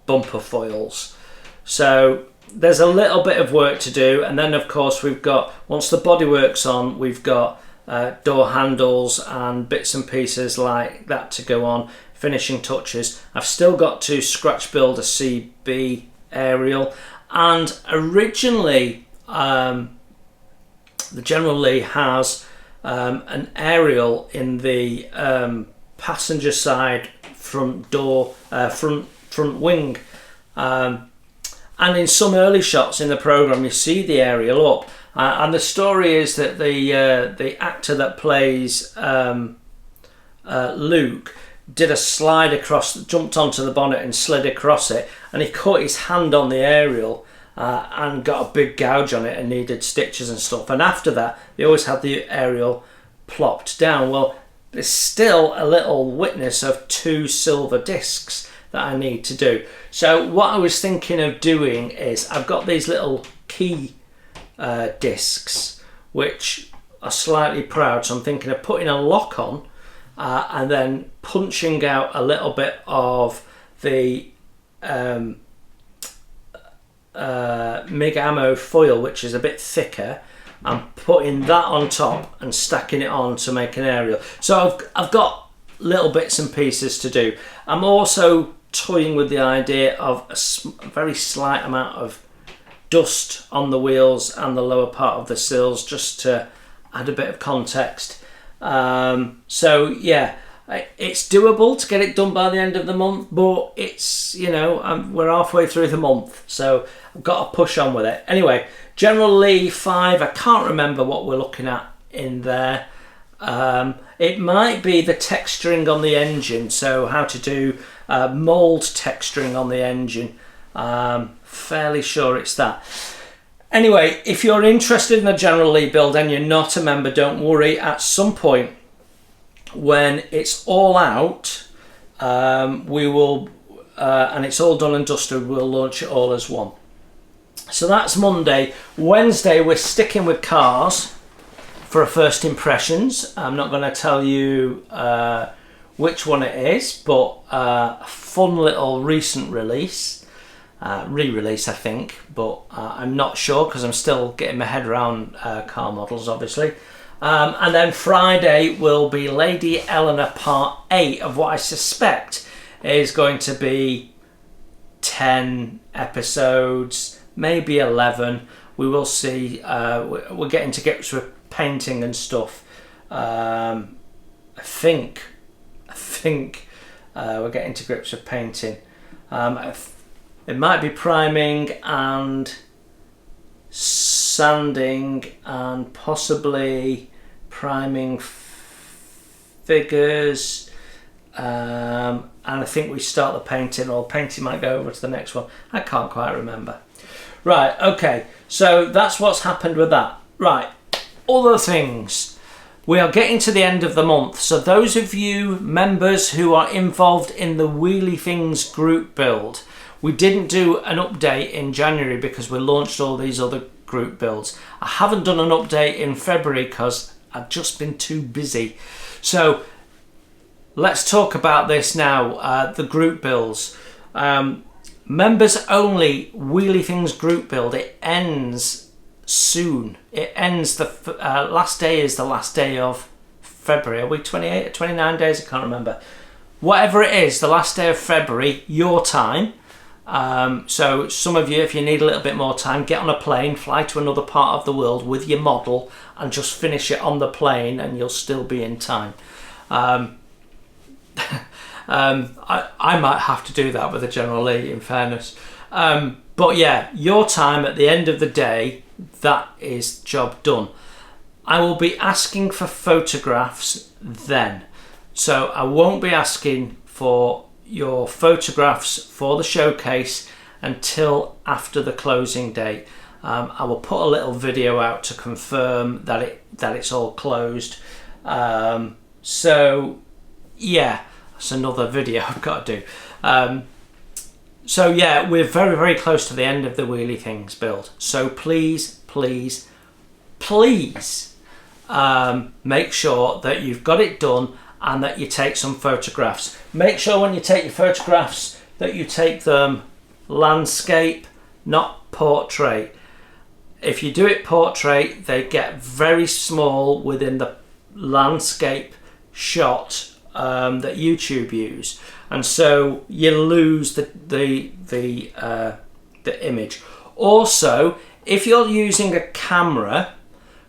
bumper foils. So there's a little bit of work to do, and then of course we've got, once the bodywork's on, we've got door handles and bits and pieces like that to go on, finishing touches. I've still got to scratch build a CB aerial, and originally the General Lee has an aerial in the passenger side front door, front wing, and in some early shots in the program you see the aerial up, and the story is that the actor that plays Luke did a slide across, jumped onto the bonnet and slid across it, and he caught his hand on the aerial and got a big gouge on it and needed stitches and stuff. And after that they always had the aerial plopped down. Well, there's still a little witness of 2 silver discs that I need to do. So what I was thinking of doing is, I've got these little key discs which are slightly proud, so I'm thinking of putting a lock on and then punching out a little bit of the MIG ammo foil, which is a bit thicker, and putting that on top and stacking it on to make an aerial. So I've got little bits and pieces to do. I'm also toying with the idea of a very slight amount of dust on the wheels and the lower part of the sills, just to add a bit of context. So yeah, it's doable to get it done by the end of the month, but it's, you know, we're halfway through the month, so I've got to push on with it. Anyway, General Lee 5, I can't remember what we're looking at in there. It might be the texturing on the engine, so how to do mould texturing on the engine. Fairly sure it's that. Anyway, if you're interested in the General Lee build and you're not a member, don't worry. At some point when it's all out, we will, and it's all done and dusted, we'll launch it all as one. So that's Monday. Wednesday we're sticking with cars for a first impressions. I'm not going to tell you which one it is, but a fun little recent release, re-release I think, but I'm not sure because I'm still getting my head around car models obviously. And then Friday will be Lady Eleanor Part 8 of what I suspect is going to be 10 episodes, maybe 11. We will see. We're getting to grips with painting and stuff. I think we're getting to grips with painting. It might be priming and sanding and possibly priming figures, and I think we start the painting, or painting might go over to the next one. I can't quite remember. Right, okay, so that's what's happened with that. Right, other things. We are getting to the end of the month, so those of you members who are involved in the Wheelie Things group build, we didn't do an update in January because we launched all these other group builds. I haven't done an update in February because I've just been too busy. So let's talk about this now, the group builds. Members only Wheelie Things group build, it ends soon. It ends, the last day is the last day of February. Are we 28 or 29 days? I can't remember. Whatever it is, the last day of February, your time. So some of you, if you need a little bit more time, get on a plane, fly to another part of the world with your model and just finish it on the plane and you'll still be in time. I might have to do that with a General Lee, in fairness. But yeah, your time at the end of the day, that is job done. I will be asking for photographs then. So I won't be asking for your photographs for the showcase until after the closing date. I will put a little video out to confirm that it's all closed. So yeah, that's another video I've got to do. So yeah, we're very, very close to the end of the Wheelie Things build. So please, please, please make sure that you've got it done and that you take some photographs. Make sure when you take your photographs that you take them landscape, not portrait. If you do it portrait, they get very small within the landscape shot that YouTube use, and so you lose the image. Also, if you're using a camera,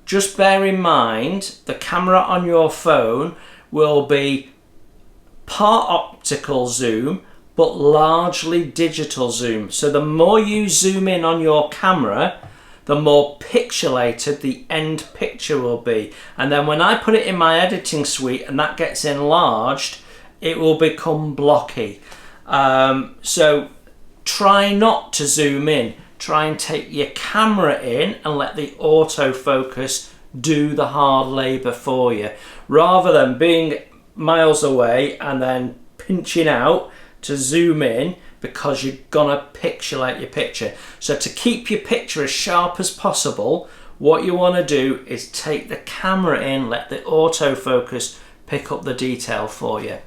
just bear in mind the camera on your phone will be part optical zoom but largely digital zoom. So the more you zoom in on your camera, the more pixelated the end picture will be. And then when I put it in my editing suite and that gets enlarged, it will become blocky. So try not to zoom in. Try and take your camera in and let the autofocus do the hard labour for you, rather than being miles away and then pinching out to zoom in, because you're gonna pixelate your picture. So to keep your picture as sharp as possible, what you want to do is take the camera in, let the autofocus pick up the detail for you.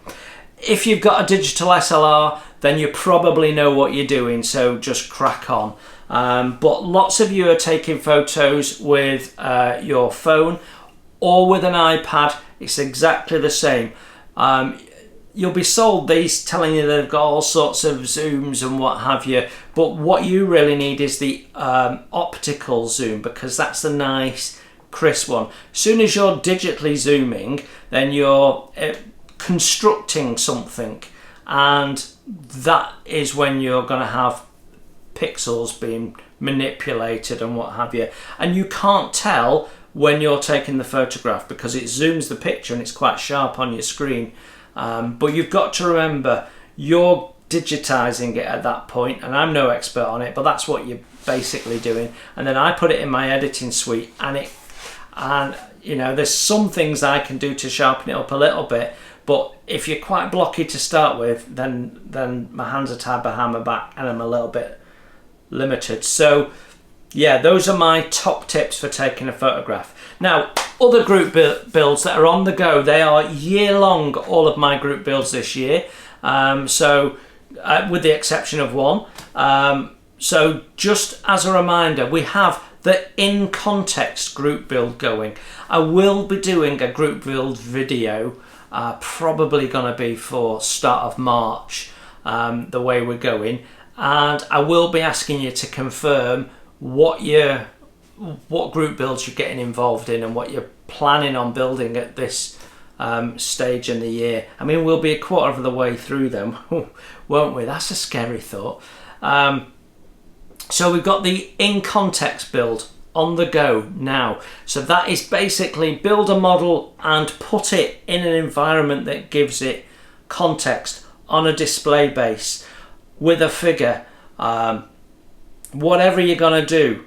If you've got a digital SLR, then you probably know what you're doing, so just crack on. But lots of you are taking photos with your phone or with an iPad. It's exactly the same. You'll be sold these telling you they've got all sorts of zooms and what have you, but what you really need is the optical zoom, because that's the nice crisp one. As soon as you're digitally zooming, then you're constructing something, and that is when you're going to have pixels being manipulated and what have you, and you can't tell when you're taking the photograph because it zooms the picture and it's quite sharp on your screen. But you've got to remember you're digitizing it at that point, and I'm no expert on it, but that's what you're basically doing. And then I put it in my editing suite, and you know, there's some things I can do to sharpen it up a little bit, but if you're quite blocky to start with, then my hands are tied behind my back and I'm a little bit limited. So yeah, those are my top tips for taking a photograph. Now, other group builds that are on the go, they are year long, all of my group builds this year, with the exception of one. So just as a reminder, we have the in context group build going. I will be doing a group build video, probably going to be for start of March, the way we're going, and I will be asking you to confirm what group builds you're getting involved in and what you're planning on building at this stage in the year. I mean, we'll be a quarter of the way through them, won't we? That's a scary thought. So we've got the in context build on the go now. So that is basically build a model and put it in an environment that gives it context on a display base with a figure, whatever you're going to do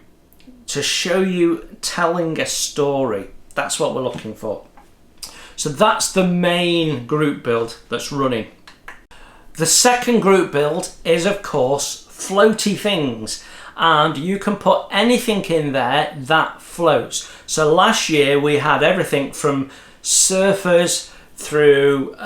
to show you telling a story. That's what we're looking for. So that's the main group build that's running. The second group build is, of course, floaty things, and you can put anything in there that floats. So last year we had everything from surfers through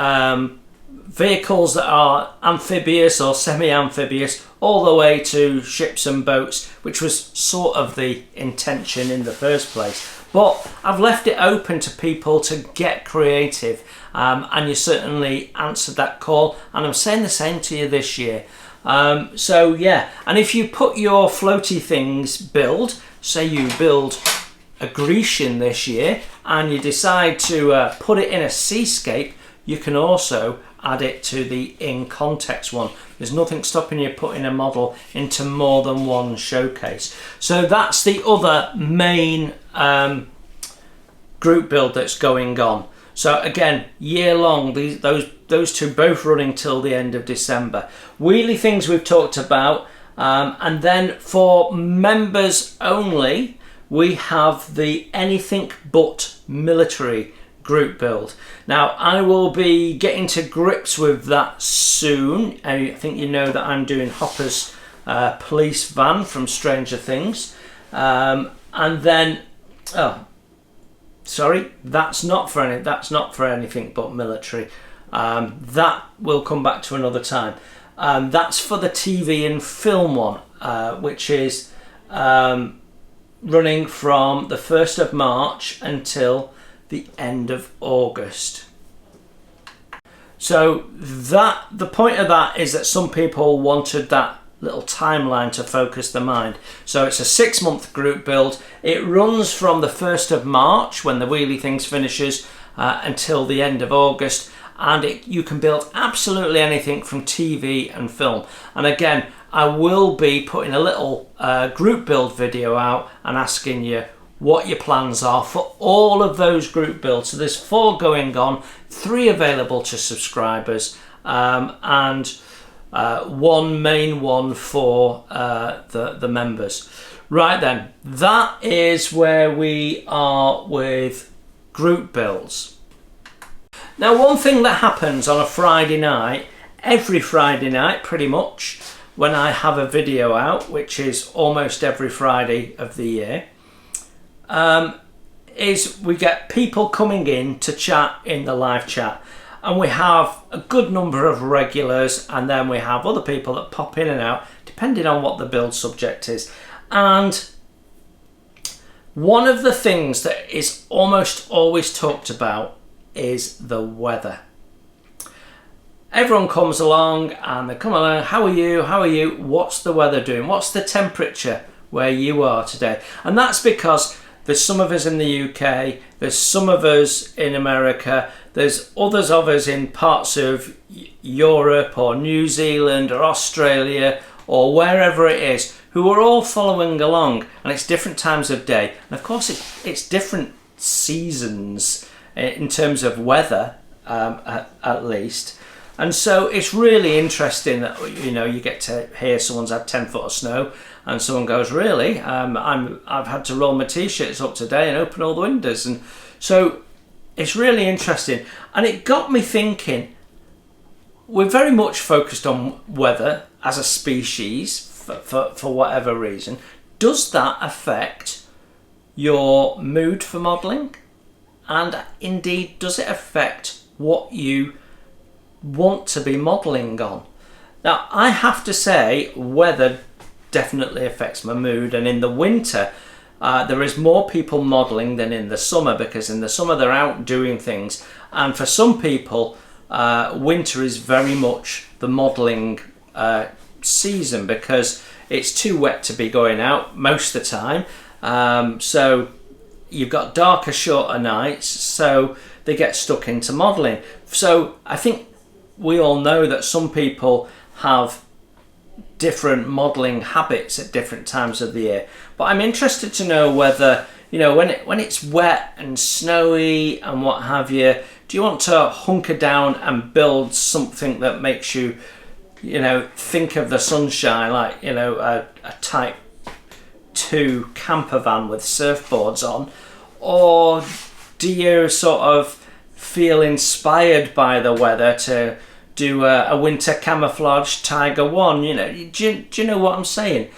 vehicles that are amphibious or semi-amphibious, all the way to ships and boats, which was sort of the intention in the first place. But I've left it open to people to get creative, and you certainly answered that call, and I'm saying the same to you this year. So yeah, and if you put your floaty things build, say you build a Grecian this year and you decide to put it in a seascape, you can also add it to the in context one. There's nothing stopping you putting a model into more than one showcase. So that's the other main group build that's going on. So again, year long, those two both running till the end of December. Wheelie things we've talked about, and then for members only, we have the anything but military group build. Now I will be getting to grips with that soon. I think you know that I'm doing Hopper's police van from Stranger Things, and then sorry, that's not for anything but military. That will come back to another time. That's for the TV and film one, which is running from the 1st of March until the end of August. So the point of that is that some people wanted that little timeline to focus the mind. So it's a 6-month group build. It runs from the 1st of March when the Wheelie Things finishes until the end of August, and you can build absolutely anything from TV and film. And again, I will be putting a little group build video out and asking you what your plans are for all of those group builds. So there's 4 going on, 3 available to subscribers, and one main one for the members. Right then, that is where we are with group builds. Now, one thing that happens on a Friday night, every Friday night pretty much, when I have a video out, which is almost every Friday of the year, is we get people coming in to chat in the live chat. And we have a good number of regulars, and then we have other people that pop in and out depending on what the build subject is. And one of the things that is almost always talked about is the weather. Everyone comes along and they come along, how are you, what's the weather doing, what's the temperature where you are today? And that's because there's some of us in the UK, there's some of us in America, there's others of us in parts of Europe or New Zealand or Australia or wherever it is, who are all following along, and it's different times of day. And of course it's different seasons in terms of weather, at least. And so it's really interesting that, you know, you get to hear someone's had 10 foot of snow and someone goes, really? I've had to roll my t-shirts up today and open all the windows. And so it's really interesting. And it got me thinking, we're very much focused on weather as a species for whatever reason. Does that affect your mood for modelling? And indeed, does it affect what you want to be modelling on? Now, I have to say, weather definitely affects my mood, and in the winter, There is more people modelling than in the summer, because in the summer they're out doing things, and for some people winter is very much the modelling season, because it's too wet to be going out most of the time. So you've got darker, shorter nights, so they get stuck into modelling. So I think we all know that some people have different modelling habits at different times of the year. But I'm interested to know whether, you know, when it's wet and snowy and what have you, do you want to hunker down and build something that makes you, you know, think of the sunshine, like, you know, a Type 2 camper van with surfboards on? Or do you sort of feel inspired by the weather to do a winter camouflage Tiger One? You know, do you know what I'm saying?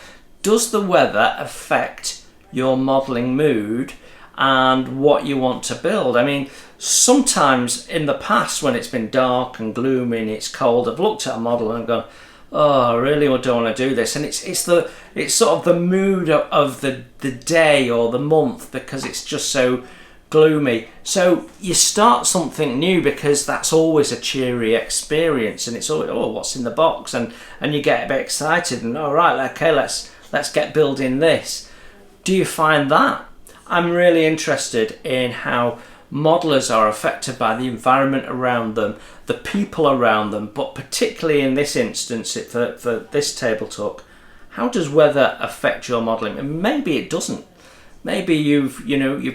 Does the weather affect your modelling mood and what you want to build? I mean, sometimes in the past when it's been dark and gloomy and it's cold, I've looked at a model and gone, oh, I really don't want to do this. And it's sort of the mood of the day or the month, because it's just so gloomy. So you start something new because that's always a cheery experience, and it's always, oh, what's in the box, and you get a bit excited and, all right, okay, let's get building this. Do you find that? I'm really interested in how modelers are affected by the environment around them, the people around them, but particularly in this instance for this table talk, how does weather affect your modelling? And maybe it doesn't. Maybe you've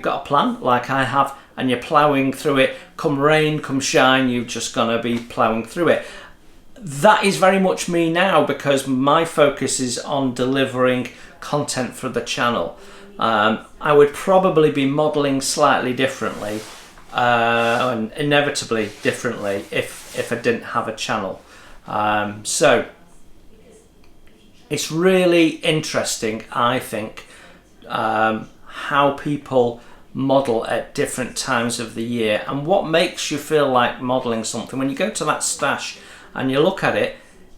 got a plan like I have, and you're ploughing through it. Come rain, come shine, you're just gonna be ploughing through it. That is very much me now, because my focus is on delivering content for the channel. I would probably be modelling slightly differently, and inevitably differently, if I didn't have a channel. So it's really interesting, I think, how people model at different times of the year, and what makes you feel like modelling something. When you go to that stash and you look at it,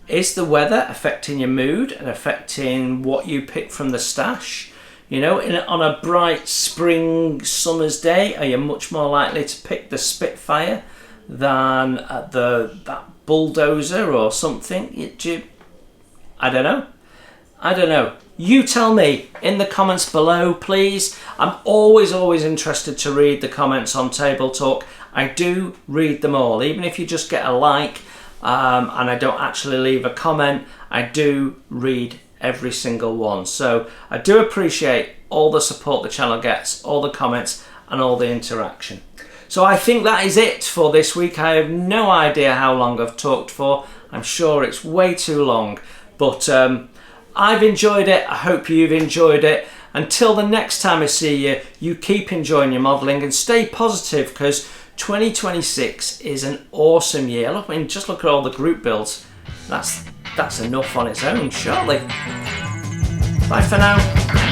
is the weather affecting your mood and affecting what you pick from the stash? You know, on a bright spring summer's day, are you much more likely to pick the Spitfire than that bulldozer or something? I don't know. You tell me in the comments below, please. I'm always interested to read the comments on Table Talk. I do read them all, even if you just get a like and I don't actually leave a comment. I do read every single one. So I do appreciate all the support the channel gets, all the comments and all the interaction. So I think that is it for this week. I have no idea how long I've talked for. I'm sure it's way too long, but I've enjoyed it. I hope you've enjoyed it. Until the next time I see you, you keep enjoying your modelling and stay positive, because 2026 is an awesome year. Look, I mean, just look at all the group builds. That's enough on its own, surely. Bye for now.